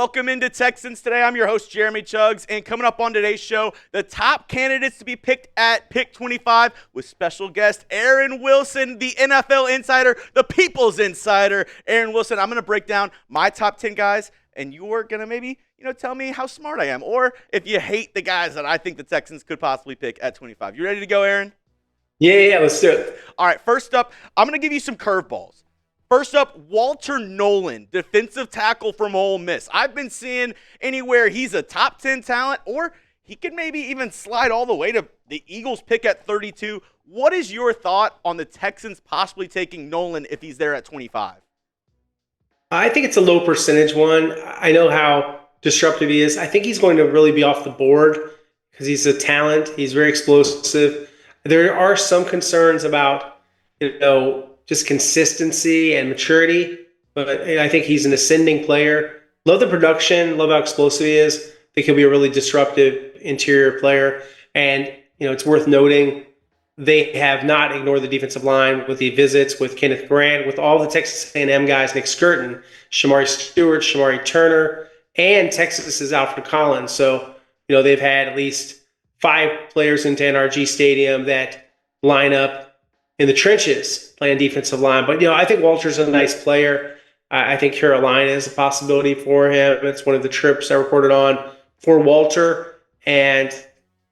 Welcome into Texans Today. I'm your host, Jeremy Chuggs, and coming up on today's show, the top candidates to be picked at pick 25 with special guest Aaron Wilson, the NFL insider, the People's Insider. Aaron Wilson, I'm going to break down my top 10 guys, and you're going to maybe, tell me how smart I am, or if you hate the guys that I think the Texans could possibly pick at 25. You ready to go, Aaron? Yeah, let's do it. All right, first up, I'm going to give you some curveballs. First up, Walter Nolen, defensive tackle from Ole Miss. I've been seeing anywhere he's a top 10 talent, or he could maybe even slide all the way to the Eagles pick at 32. What is your thought on the Texans possibly taking Nolen if he's there at 25? I think it's a low percentage one. I know how disruptive he is. I think he's going to really be off the board because he's a talent. He's very explosive. There are some concerns about, just consistency and maturity, but I think he's an ascending player. Love the production, love how explosive he is. I think he'll be a really disruptive interior player. And, it's worth noting they have not ignored the defensive line with the visits with Kenneth Grant, with all the Texas A&M guys, Nick Skirton, Shamari Stewart, Shamari Turner, and Texas's Alfred Collins. So, they've had at least 5 players into NRG Stadium that line up in the trenches playing defensive line. But, I think Walter's a nice player. I think Carolina is a possibility for him. It's one of the trips I reported on for Walter. And,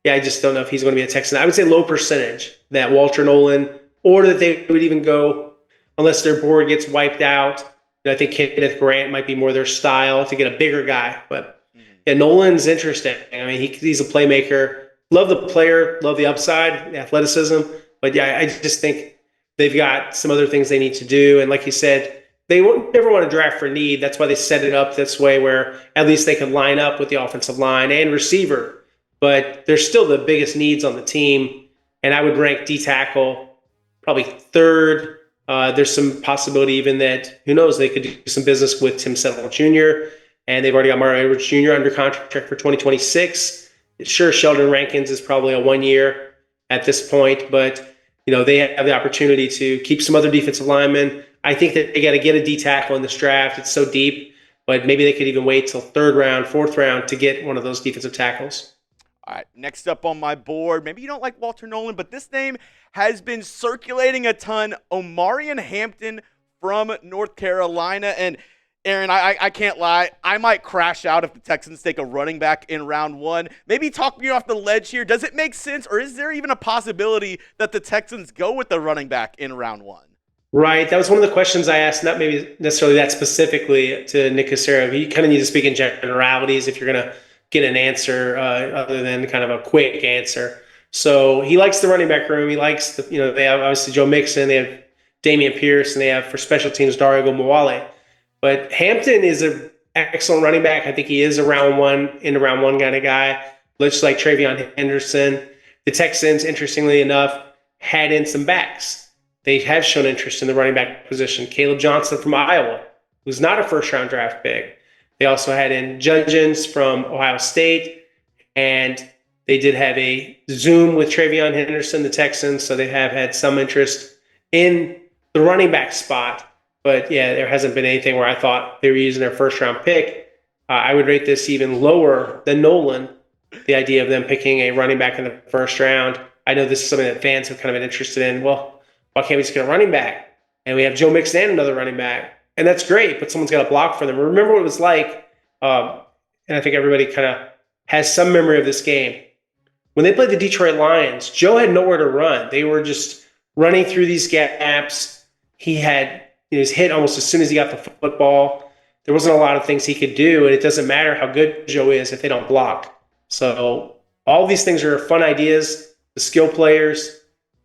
I just don't know if he's going to be a Texan. I would say low percentage that Walter Nolen, or that they would even go, unless their board gets wiped out. I think Kenneth Grant might be more their style to get a bigger guy. But, Nolen's interesting. I mean, he's a playmaker. Love the player, love the upside, the athleticism. But, I just think they've got some other things they need to do. And like you said, they never want to draft for need. That's why they set it up this way, where at least they can line up with the offensive line and receiver. But they're still the biggest needs on the team. And I would rank D-tackle probably third. There's some possibility even that, who knows, they could do some business with Tim Settle Jr. And they've already got Mario Edwards Jr. under contract for 2026. Sure, Sheldon Rankins is probably a 1 year at this point, but they have the opportunity to keep some other defensive linemen. I think that they got to get a D-tackle in this draft. It's so deep, but maybe they could even wait till third round, fourth round to get one of those defensive tackles. All right, next up on my board, maybe you don't like Walter Nolen, but this name has been circulating a ton. Omarion Hampton from North Carolina. And Aaron, I can't lie, I might crash out if the Texans take a running back in round 1. Maybe talk me off the ledge here. Does it make sense, or is there even a possibility that the Texans go with the running back in round 1? Right. That was one of the questions I asked, not maybe necessarily that specifically to Nick Caserio. You kind of need to speak in generalities if you're going to get an answer other than kind of a quick answer. So he likes the running back room. He likes they have obviously Joe Mixon, they have Damian Pierce, and they have for special teams Dario Gomawale. But Hampton is an excellent running back. I think he is in the round one kind of guy, looks like Travion Henderson. The Texans, interestingly enough, had in some backs. They have shown interest in the running back position. Caleb Johnson from Iowa, who's not a first-round draft pick. They also had in Judgens from Ohio State, and they did have a Zoom with Travion Henderson, the Texans, so they have had some interest in the running back spot. But, there hasn't been anything where I thought they were using their first-round pick. I would rate this even lower than Nolen, the idea of them picking a running back in the first round. I know this is something that fans have kind of been interested in. Well, why can't we just get a running back? And we have Joe Mixon and another running back. And that's great, but someone's got to block for them. Remember what it was like, and I think everybody kind of has some memory of this game. When they played the Detroit Lions, Joe had nowhere to run. They were just running through these gaps. He was hit almost as soon as he got the football. There wasn't a lot of things he could do, and it doesn't matter how good Joe is if they don't block. So all these things are fun ideas. The skill players,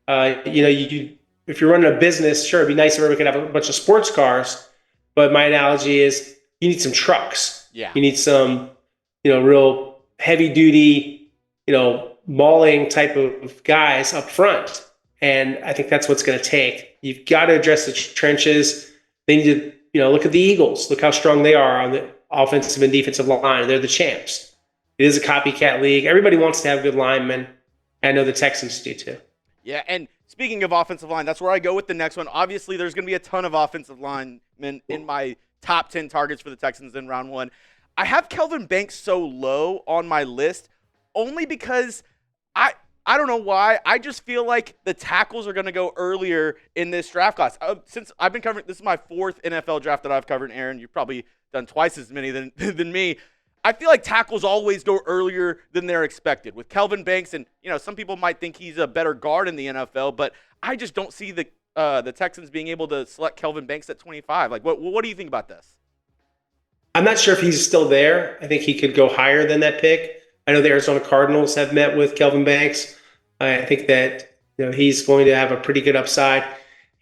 if you're running a business, sure, it'd be nice if everyone could have a bunch of sports cars. But my analogy is you need some trucks. Yeah. You need some, real heavy duty, mauling type of guys up front. And I think that's what's going to take. You've got to address the trenches. They need to, look at the Eagles. Look how strong they are on the offensive and defensive line. They're the champs. It is a copycat league. Everybody wants to have good linemen. I know the Texans do too. Yeah, and speaking of offensive line, that's where I go with the next one. Obviously, there's going to be a ton of offensive linemen in my top 10 targets for the Texans in round 1. I have Kelvin Banks so low on my list only because I don't know why. I just feel like the tackles are going to go earlier in this draft class. Since I've been covering, this is my 4th NFL draft that I've covered, Aaron. You've probably done twice as many than me. I feel like tackles always go earlier than they're expected. With Kelvin Banks, and some people might think he's a better guard in the NFL, but I just don't see the Texans being able to select Kelvin Banks at 25. Like, what do you think about this? I'm not sure if he's still there. I think he could go higher than that pick. I know the Arizona Cardinals have met with Kelvin Banks. I think that he's going to have a pretty good upside.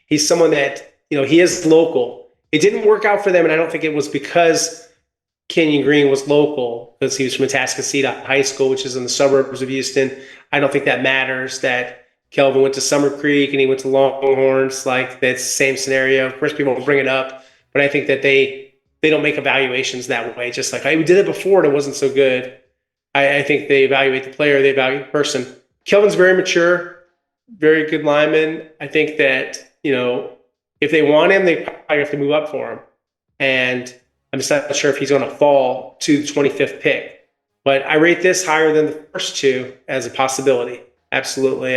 He's someone that he is local. It didn't work out for them, and I don't think it was because Kenyon Green was local, because he was from Atascocita High School, which is in the suburbs of Houston. I don't think that matters. That Kelvin went to Summer Creek and he went to Longhorns. Like, that's the same scenario. Of course, people will bring it up, but I think that they don't make evaluations that way. Just like, we did it before and it wasn't so good. I think they evaluate the player, they evaluate the person. Kelvin's very mature, very good lineman. I think that, if they want him, they probably have to move up for him. And I'm just not sure if he's going to fall to the 25th pick. But I rate this higher than the first two as a possibility. Absolutely.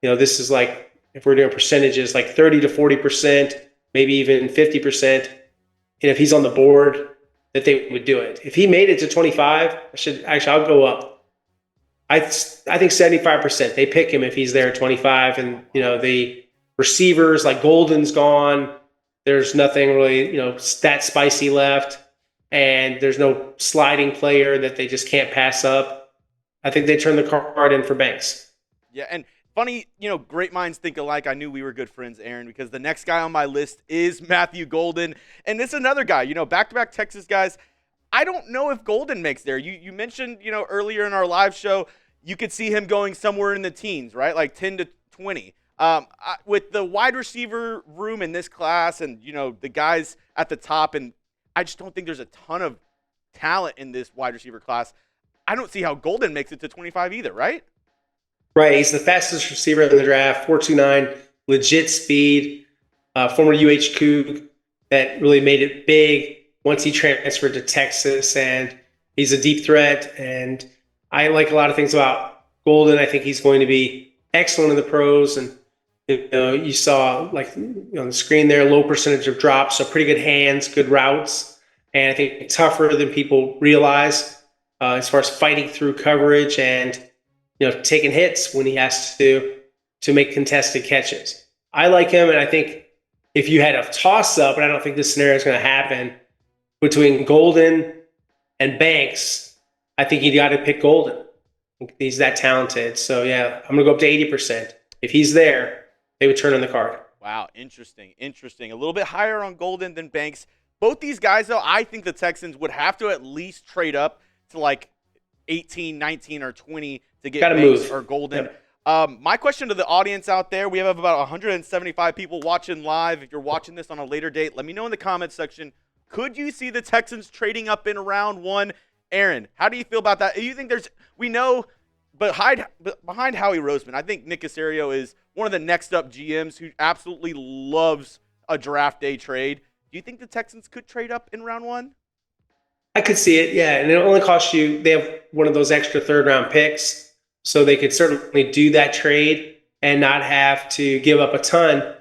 This is like, if we're doing percentages, like 30 to 40%, maybe even 50%. And if he's on the board, that they would do it. If he made it to 25, I'll go up. I think 75%. They pick him if he's there at 25, and the receivers like Golden's gone. There's nothing really that spicy left, and there's no sliding player that they just can't pass up. I think they turn the card in for Banks. Yeah, and funny, great minds think alike. I knew we were good friends, Aaron, because the next guy on my list is Matthew Golden. And this is another guy, back-to-back Texas guys. I don't know if Golden makes there. You mentioned, earlier in our live show, you could see him going somewhere in the teens, right? Like 10 to 20. With the wide receiver room in this class and, the guys at the top, and I just don't think there's a ton of talent in this wide receiver class. I don't see how Golden makes it to 25 either, right? Right, he's the fastest receiver in the draft, 4.29, legit speed, former Coug that really made it big once he transferred to Texas, and he's a deep threat, and I like a lot of things about Golden. I think he's going to be excellent in the pros, and you saw on the screen there, low percentage of drops, so pretty good hands, good routes, and I think tougher than people realize as far as fighting through coverage and taking hits when he has to make contested catches. I like him, and I think if you had a toss-up, and I don't think this scenario is going to happen, between Golden and Banks, I think you got to pick Golden. He's that talented. So, yeah, I'm going to go up to 80%. If he's there, they would turn in the card. Wow, interesting. A little bit higher on Golden than Banks. Both these guys, though, I think the Texans would have to at least trade up to like 18, 19, or 20 to get Banks or Golden. Yep. My question to the audience out there, we have about 175 people watching live. If you're watching this on a later date, let me know in the comments section. Could you see the Texans trading up in round 1? Aaron, how do you feel about that? You think we know, but behind Howie Roseman, I think Nick Caserio is one of the next up GMs who absolutely loves a draft day trade. Do you think the Texans could trade up in round 1? I could see it, yeah. And it only costs you, they have one of those extra third-round picks, so they could certainly do that trade and not have to give up a ton.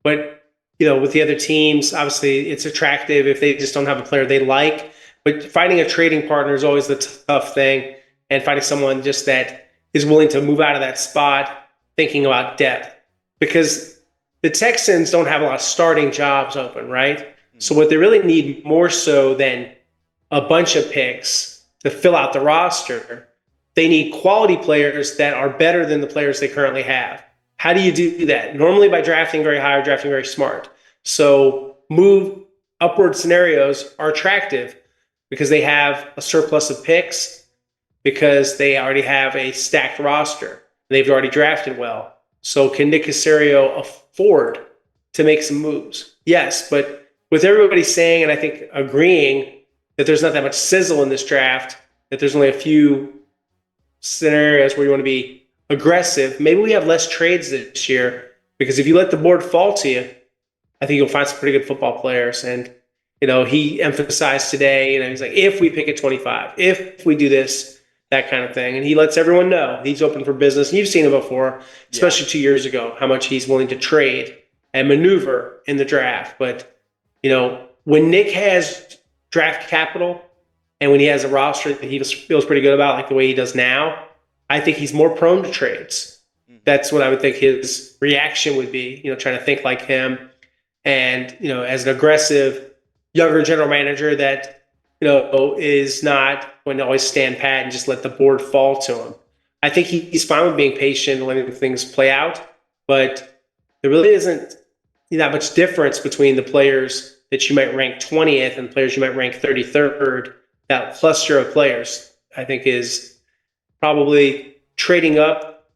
But, with the other teams, obviously it's attractive if they just don't have a player they like. But finding a trading partner is always the tough thing, and finding someone just that is willing to move out of that spot, thinking about depth. Because the Texans don't have a lot of starting jobs open, right? Mm-hmm. So what they really need more so than a bunch of picks to fill out the roster, they need quality players that are better than the players they currently have. How do you do that? Normally by drafting very high or drafting very smart. So move upward scenarios are attractive because they have a surplus of picks, because they already have a stacked roster. They've already drafted well. So can Nick Caserio afford to make some moves? Yes, but with everybody saying, and I think agreeing, that there's not that much sizzle in this draft, that there's only a few scenarios where you want to be aggressive, maybe we have less trades this year, because if you let the board fall to you, I think you'll find some pretty good football players. And he emphasized today, he's like, if we pick at 25, if we do this, that kind of thing. And he lets everyone know he's open for business. And you've seen him before, especially 2 years ago, how much he's willing to trade and maneuver in the draft. But, when Nick has draft capital and when he has a roster that he feels pretty good about, like the way he does now, I think he's more prone to trades. That's what I would think his reaction would be, trying to think like him. And, as an aggressive younger general manager that, is not going to always stand pat and just let the board fall to him. I think he's fine with being patient and letting things play out, but there really isn't that much difference between the players that you might rank 20th and players you might rank 33rd. That cluster of players, I think, is probably trading up.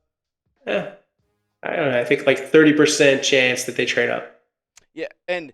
I don't know. I think like 30% chance that they trade up. Yeah, and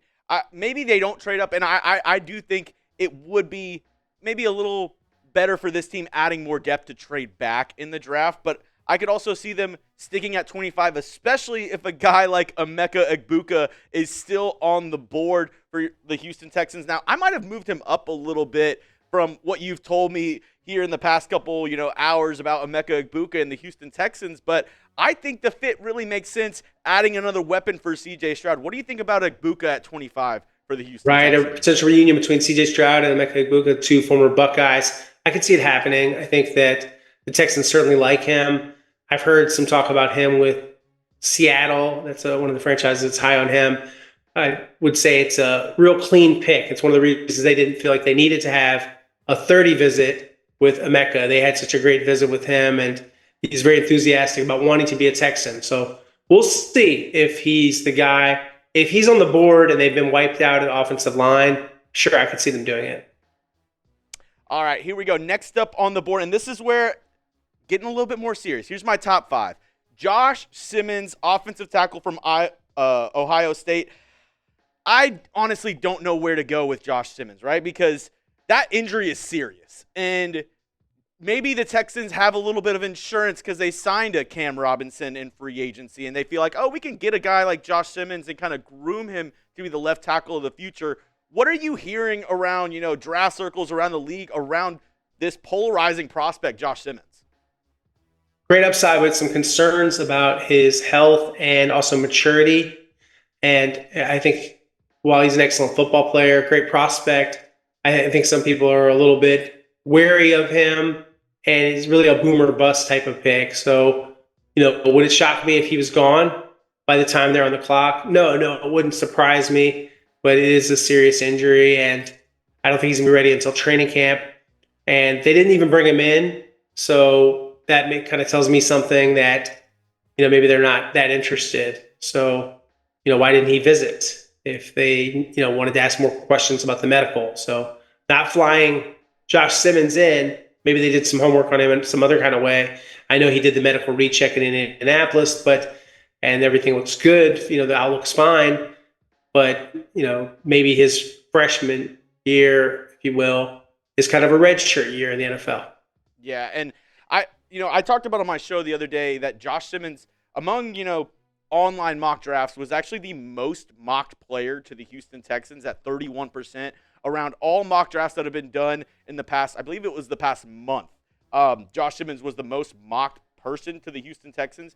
maybe they don't trade up, and I do think it would be maybe a little better for this team adding more depth to trade back in the draft, but I could also see them sticking at 25, especially if a guy like Emeka Egbuka is still on the board for the Houston Texans. Now, I might have moved him up a little bit from what you've told me here in the past couple, hours about Emeka Egbuka and the Houston Texans, but I think the fit really makes sense adding another weapon for C.J. Stroud. What do you think about Egbuka at 25 for the Houston Texans? A potential reunion between C.J. Stroud and Emeka Egbuka, two former Buckeyes. I could see it happening. I think that the Texans certainly like him. I've heard some talk about him with Seattle. That's one of the franchises that's high on him. I would say it's a real clean pick. It's one of the reasons they didn't feel like they needed to have a 30 visit with Emeka. They had such a great visit with him, and he's very enthusiastic about wanting to be a Texan. So we'll see if he's the guy. If he's on the board and they've been wiped out at offensive line, sure, I could see them doing it. All right, here we go. Next up on the board, and this is where getting a little bit more serious. Here's my top 5. Josh Simmons, offensive tackle from Ohio State. I honestly don't know where to go with Josh Simmons, right? Because that injury is serious. And maybe the Texans have a little bit of insurance because they signed a Cam Robinson in free agency, and they feel like, we can get a guy like Josh Simmons and kind of groom him to be the left tackle of the future. What are you hearing around, draft circles around the league around this polarizing prospect, Josh Simmons? Great upside with some concerns about his health and also maturity. And I think while he's an excellent football player, great prospect, I think some people are a little bit wary of him, and he's really a boomer bust type of pick. So, would it shock me if he was gone by the time they're on the clock? No, it wouldn't surprise me, but it is a serious injury, and I don't think he's going to be ready until training camp. And they didn't even bring him in, so that kind of tells me something that, maybe they're not that interested. So, why didn't he visit if they, wanted to ask more questions about the medical? So not flying Josh Simmons in, maybe they did some homework on him in some other kind of way. I know he did the medical recheck in Indianapolis, and everything looks good. The outlook's fine, but, maybe his freshman year, if you will, is kind of a redshirt year in the NFL. Yeah, and I talked about on my show the other day that Josh Simmons, among, online mock drafts, was actually the most mocked player to the Houston Texans at 31%. Around all mock drafts that have been done in the past, I believe it was the past month, Josh Simmons was the most mocked person to the Houston Texans.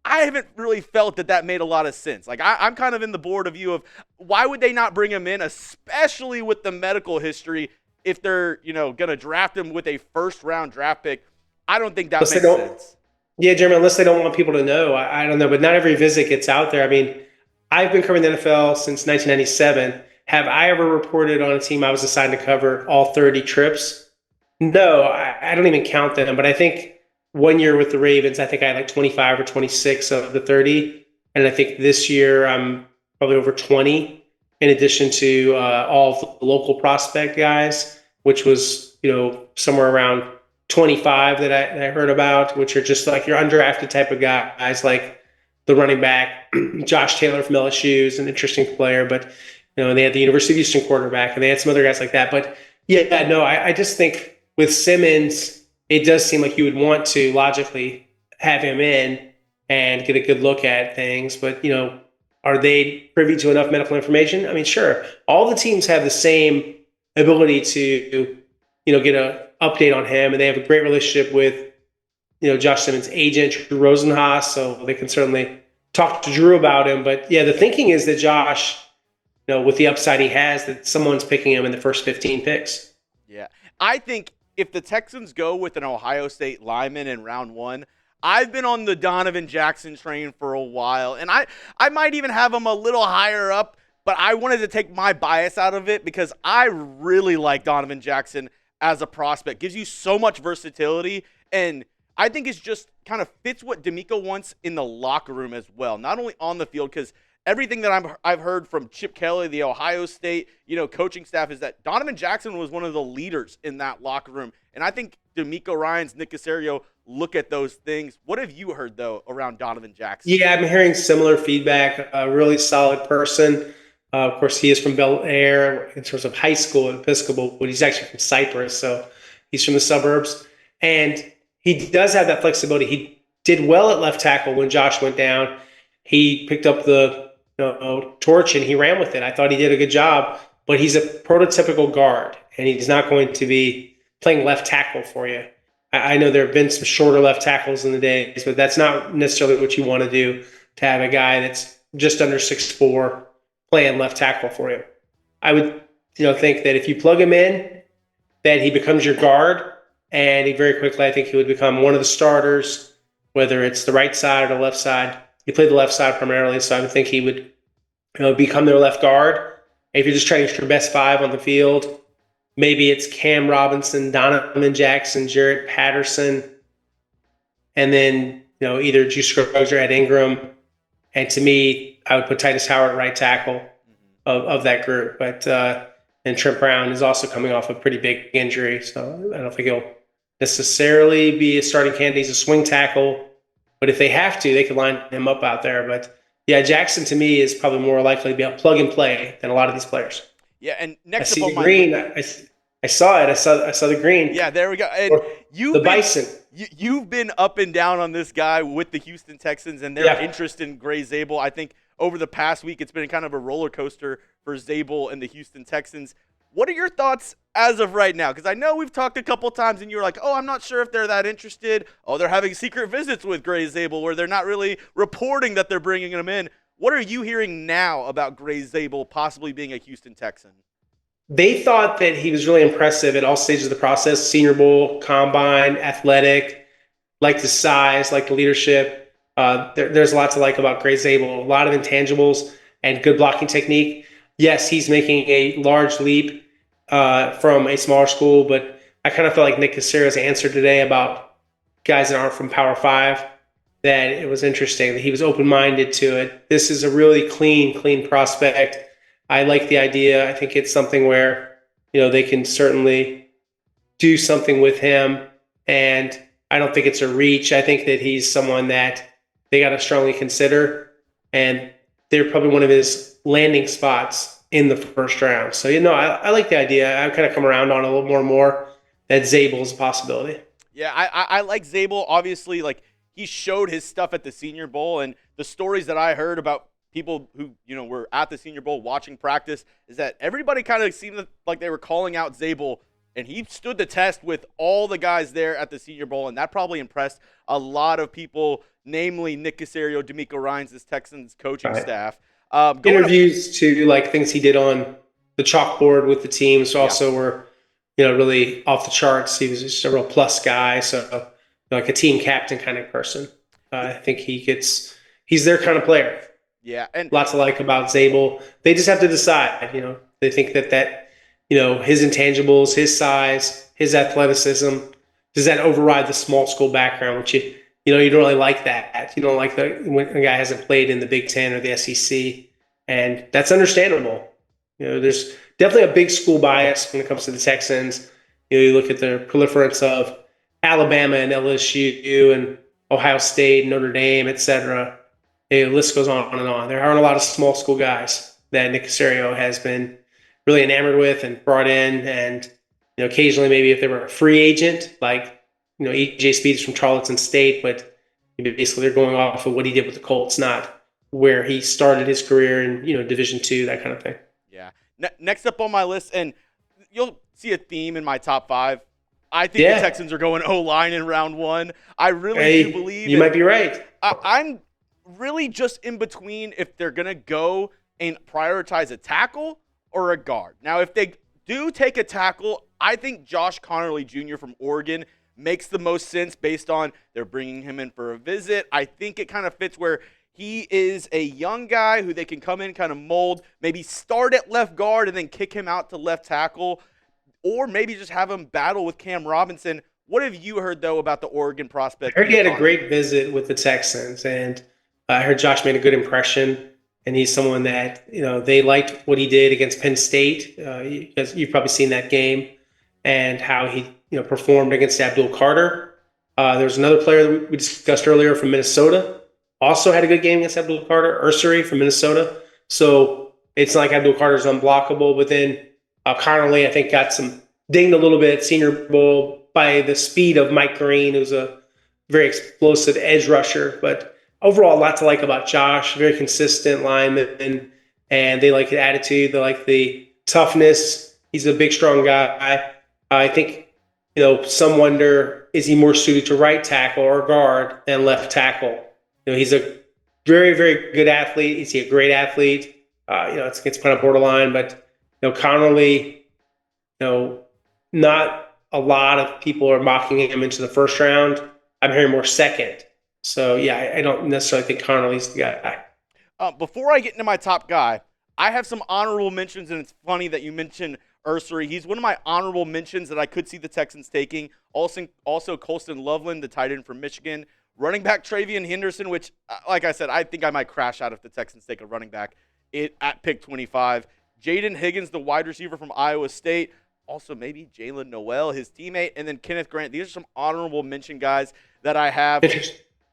I haven't really felt that made a lot of sense. Like, I'm kind of in the board of view of why would they not bring him in, especially with the medical history, if they're, going to draft him with a first-round draft pick. I don't think that makes sense. Yeah, Jeremy, unless they don't want people to know. I don't know, but not every visit gets out there. I mean, I've been covering the NFL since 1997. Have I ever reported on a team I was assigned to cover all 30 trips? No, I don't even count them. But I think 1 year with the Ravens, I think I had like 25 or 26 of the 30. And I think this year I'm probably over 20, in addition to all of the local prospect guys, which was, somewhere around 25 that I heard about, which are just like your undrafted type of guys, like the running back, Josh Taylor from LSU is an interesting player, but, and they had the University of Houston quarterback, and they had some other guys like that. But yeah, no, I just think with Simmons, it does seem like you would want to logically have him in and get a good look at things. But, Are they privy to enough medical information? I mean, sure. All the teams have the same ability to, get an update on him, and they have a great relationship with, Josh Simmons' agent, Drew Rosenhaus, so they can certainly talk to Drew about him. But yeah, the thinking is that Josh, with the upside he has, that someone's picking him in the first 15 picks. Yeah. I think if the Texans go with an Ohio State lineman in round 1, I've been on the Donovan Jackson train for a while, and I might even have him a little higher up, but I wanted to take my bias out of it because I really like Donovan Jackson as a prospect. Gives you so much versatility, and I think it's just kind of fits what DeMeco wants in the locker room as well, not only on the field, because everything that I've heard from Chip Kelly, the Ohio State, coaching staff, is that Donovan Jackson was one of the leaders in that locker room. And I think DeMeco Ryans, Nick Caserio look at those things. What have you heard, though, around Donovan Jackson? Yeah, I'm hearing similar feedback. A really solid person. Of course, he is from Bel Air in terms of high school at Episcopal, but he's actually from Cyprus, so he's from the suburbs. And he does have that flexibility. He did well at left tackle when Josh went down. He picked up the torch and he ran with it. I thought he did a good job, but he's a prototypical guard, and he's not going to be playing left tackle for you. I know there have been some shorter left tackles in the days, but that's not necessarily what you want to do, to have a guy that's just under 6'4" playing left tackle for you. I would think that if you plug him in, that he becomes your guard, and he very quickly, I think he would become one of the starters, whether it's the right side or the left side. He played the left side primarily, so I would think he would become their left guard. And if you're just trying to get your best 5 on the field, maybe it's Cam Robinson, Donovan Jackson, Jarrett Patterson, and then either Juice Scruggs or Ed Ingram. And to me, I would put Titus Howard at right tackle of that group. But and Trent Brown is also coming off a pretty big injury, so I don't think he'll necessarily be a starting candidate. He's a swing tackle, but if they have to, they could line him up out there. But yeah, Jackson to me is probably more likely to be a plug and play than a lot of these players. Yeah, and next I see up the on green. my I saw it. I saw the green. Yeah, there we go. And the Bison. You've been up and down on this guy with the Houston Texans and their interest in Gray Zabel. I think over the past week, it's been kind of a roller coaster for Zabel and the Houston Texans. What are your thoughts as of right now? Because I know we've talked a couple times and you were like, oh, I'm not sure if they're that interested. Oh, they're having secret visits with Gray Zabel where they're not really reporting that they're bringing him in. What are you hearing now about Gray Zabel possibly being a Houston Texan? They thought that he was really impressive at all stages of the process: Senior Bowl, Combine, athletic, liked the size, liked the leadership. There's a lot to like about Gray Zabel. A lot of intangibles and good blocking technique. Yes, he's making a large leap from a smaller school, but I kind of felt like Nick Caserio's answer today about guys that aren't from Power 5, that it was interesting, that he was open-minded to it. This is a really clean prospect. I like the idea. I think it's something where, they can certainly do something with him, and I don't think it's a reach. I think that he's someone that they got to strongly consider, and they're probably one of his landing spots in the first round. So, I like the idea. I've kind of come around on it a little more and more, that Zabel is a possibility. Yeah, I like Zabel. Obviously, he showed his stuff at the Senior Bowl, and the stories that I heard about people who, were at the Senior Bowl watching practice is that everybody kind of seemed like they were calling out Zabel, and he stood the test with all the guys there at the Senior Bowl, and that probably impressed a lot of people, namely Nick Caserio, DeMeco Ryans, this Texans coaching staff. Interviews to things he did on the chalkboard with the teams also were, really off the charts. He was just a real plus guy, so like a team captain kind of person. I think he's their kind of player. Yeah, and lots to like about Zabel. They just have to decide. They think that his intangibles, his size, his athleticism, does that override the small school background, which you don't really like that. You don't like when a guy hasn't played in the Big Ten or the SEC, and that's understandable. There's definitely a big school bias when it comes to the Texans. You look at the proliferance of Alabama and LSU and Ohio State, Notre Dame, etc. The list goes on and on. There aren't a lot of small school guys that Nick Caserio has been really enamored with and brought in. And, occasionally maybe if they were a free agent, like, EJ Speed is from Charleston State, but basically they're going off of what he did with the Colts, not where he started his career in, Division II, that kind of thing. Yeah. Next up on my list, and you'll see a theme in my top 5. I think the Yeah. Texans are going O-line in round 1. I really do believe you might be right. I'm really just in between if they're going to go and prioritize a tackle or a guard. Now, if they do take a tackle, I think Josh Conerly Jr. from Oregon makes the most sense based on they're bringing him in for a visit. I think it kind of fits where he is a young guy who they can come in, kind of mold, maybe start at left guard and then kick him out to left tackle, or maybe just have him battle with Cam Robinson. What have you heard, though, about the Oregon prospect? I heard he had a great visit with the Texans, and I heard Josh made a good impression, and he's someone that, they liked what he did against Penn State. You've probably seen that game and how he, performed against Abdul Carter. There's another player that we discussed earlier from Minnesota, also had a good game against Abdul Carter, Ursary from Minnesota. So it's not like Abdul Carter's unblockable, but then Conerly, I think, got some dinged a little bit, Senior Bowl, by the speed of Mike Green, who's a very explosive edge rusher. But overall, a lot to like about Josh, very consistent lineman, and they like the attitude, they like the toughness. He's a big, strong guy. I think, some wonder, is he more suited to right tackle or guard than left tackle? He's a very, very good athlete. Is he a great athlete? It's kind of borderline, but, Conerly, not a lot of people are mocking him into the first round. I'm hearing more second. So, yeah, I don't necessarily think Conerly's the guy. Before I get into my top guy, I have some honorable mentions, and it's funny that you mentioned Ursary. He's one of my honorable mentions that I could see the Texans taking. Also Colston Loveland, the tight end from Michigan. Running back Travion Henderson, which, like I said, I think I might crash out if the Texans take a running back at pick 25. Jaden Higgins, the wide receiver from Iowa State. Also maybe Jalen Noel, his teammate. And then Kenneth Grant. These are some honorable mention guys that I have.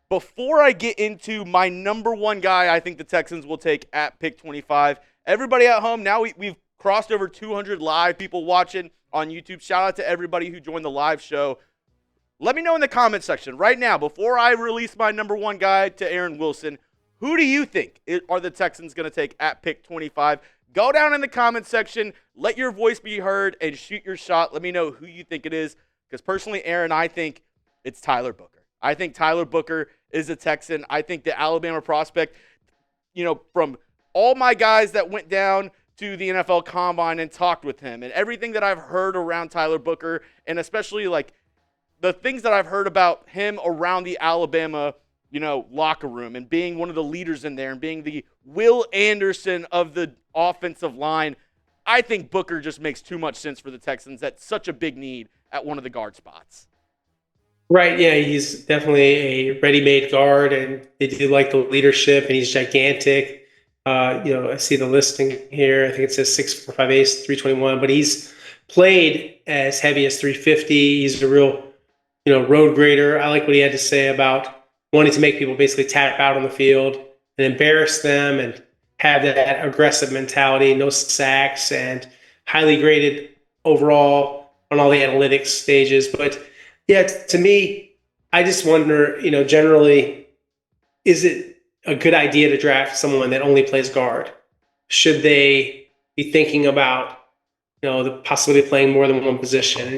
Before I get into my number one guy I think the Texans will take at pick 25, everybody at home, now we've crossed over 200 live people watching on YouTube. Shout out to everybody who joined the live show. Let me know in the comment section right now, before I release my number one guy to Aaron Wilson, who do you think are the Texans going to take at pick 25? Go down in the comment section, let your voice be heard, and shoot your shot. Let me know who you think it is, because personally, Aaron, I think it's Tyler Booker. I think Tyler Booker is a Texan. I think the Alabama prospect, from all my guys that went down to the NFL Combine and talked with him, and everything that I've heard around Tyler Booker, and especially like the things that I've heard about him around the Alabama, locker room, and being one of the leaders in there and being the Will Anderson of the offensive line, I think Booker just makes too much sense for the Texans. That's such a big need at one of the guard spots. Right, yeah, he's definitely a ready-made guard, and they do like the leadership, and he's gigantic. I see the listing here. I think it says 6'4", 5'8", 321, but he's played as heavy as 350. He's a real, road grader. I like what he had to say about wanting to make people basically tap out on the field and embarrass them and have that aggressive mentality, no sacks, and highly graded overall on all the analytics stages. But yeah, to me, I just wonder, generally, is it a good idea to draft someone that only plays guard? Should they be thinking about, the possibility of playing more than one position?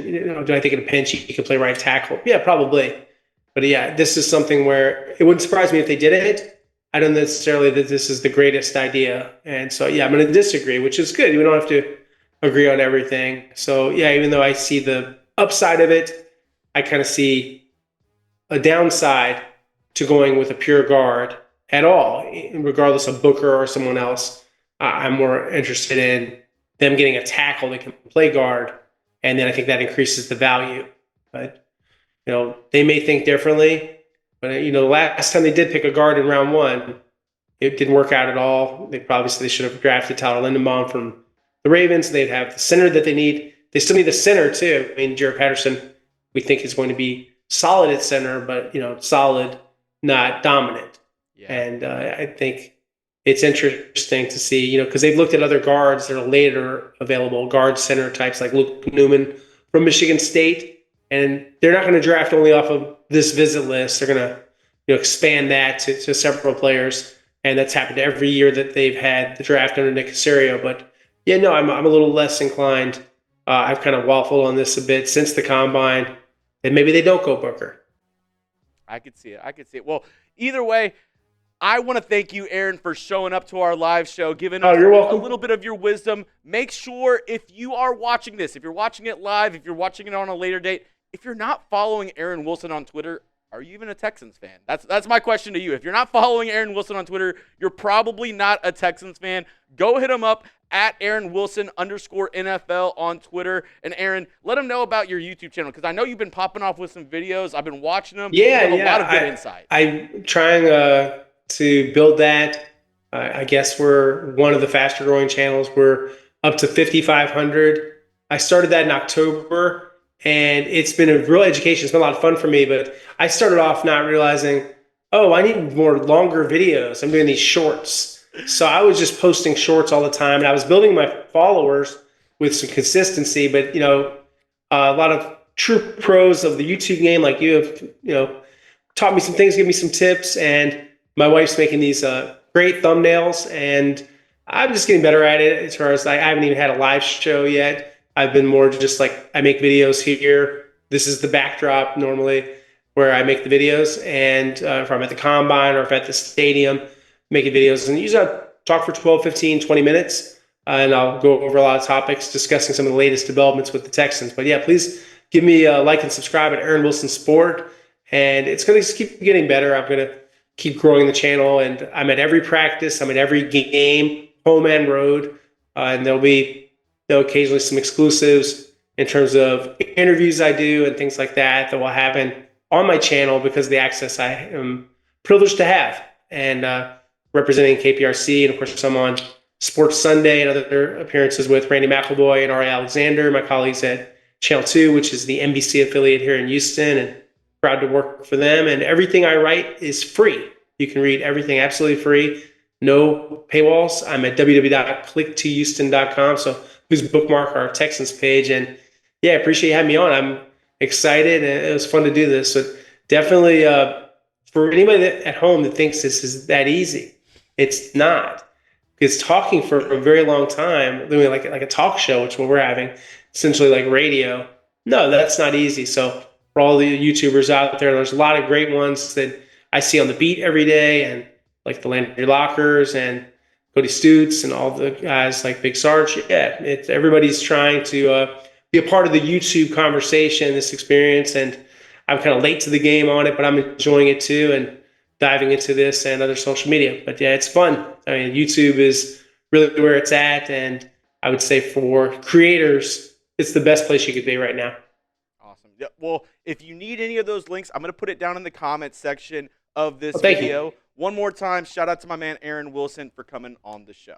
Do I think in a pinch he could play right tackle? Yeah, probably. But yeah, this is something where it wouldn't surprise me if they did it. I don't necessarily that this is the greatest idea. And so, yeah, I'm going to disagree, which is good. We don't have to agree on everything. So, yeah, even though I see the upside of it, I kind of see a downside to going with a pure guard at all, regardless of Booker or someone else. I'm more interested in them getting a tackle that can play guard, and then I think that increases the value. But, they may think differently. But, the last time they did pick a guard in round one, it didn't work out at all. They probably said they should have drafted Tyler Linderbaum from the Ravens. They'd have the center that they need. They still need the center, too. I mean, Jared Patterson, we think is going to be solid at center, but, solid, not dominant. Yeah. And I think it's interesting to see, because they've looked at other guards that are later available, guard center types like Luke Newman from Michigan State, and they're not going to draft only off of this visit list. They're going to expand that to several players. and that's happened every year that they've had the draft under Nick Caserio. But yeah, no, I'm a little less inclined. I've kind of waffled on this a bit since the combine, and maybe they don't go Booker. I could see it. Well, either way, I want to thank you, Aaron, for showing up to our live show, giving us You're welcome. a little bit of your wisdom. Make sure if you are watching this, if you're watching it live, if you're watching it on a later date, if you're not following Aaron Wilson on Twitter, are you even a Texans fan? That's my question to you. If you're not following Aaron Wilson on Twitter, you're probably not a Texans fan. Go hit him up at Aaron Wilson_NFL on Twitter. And Aaron, let him know about your YouTube channel, because I know you've been popping off with some videos. I've been watching them. Yeah, you have a lot of good insight. I'm trying to build that. I guess we're one of the faster growing channels. We're up to 5,500. I started that in October, and it's been a real education. It's been a lot of fun for me, but I started off not realizing, I need more longer videos. I'm doing these shorts. So I was just posting shorts all the time, and I was building my followers with some consistency, but a lot of true pros of the YouTube game, like you have, taught me some things, give me some tips, and my wife's making these great thumbnails, and I'm just getting better at it. As far as I haven't even had a live show yet. I've been more just like, I make videos here. This is the backdrop normally where I make the videos, and if I'm at the combine or if at the stadium, making videos, and usually I'll talk for 12, 15, 20 minutes, and I'll go over a lot of topics, discussing some of the latest developments with the Texans. But yeah, please give me a like and subscribe at Aaron Wilson Sport, and it's going to just keep getting better. I'm going to keep growing the channel, and I'm at every practice, I'm at every game, home and road, and there'll be occasionally some exclusives in terms of interviews I do and things like that will happen on my channel because of the access I am privileged to have, and representing KPRC, and of course I'm on Sports Sunday and other appearances with Randy McElboy and Ari Alexander, my colleagues at Channel 2, which is the NBC affiliate here in Houston, and proud to work for them. And everything I write is free. You can read everything absolutely free, no paywalls. I'm at www.click2houston.com, so please bookmark our Texans page. And yeah, I appreciate you having me on. I'm excited, and it was fun to do this. So definitely, for anybody at home that thinks this is that easy, it's not. Because talking for a very long time, doing like a talk show, which is what we're having, essentially like radio, no, that's not easy. So for all the YouTubers out there, there's a lot of great ones that I see on the beat every day, and like the Landry Lockers and Cody Stutes and all the guys like Big Sarge. Yeah, everybody's trying to be a part of the YouTube conversation, this experience, and I'm kind of late to the game on it, but I'm enjoying it too, and diving into this and other social media. But yeah, it's fun. I mean, YouTube is really where it's at, and I would say for creators, it's the best place you could be right now. Awesome. Yeah, well, if you need any of those links, I'm going to put it down in the comments section of this Thank video. you. One more time, shout out to my man Aaron Wilson for coming on the show.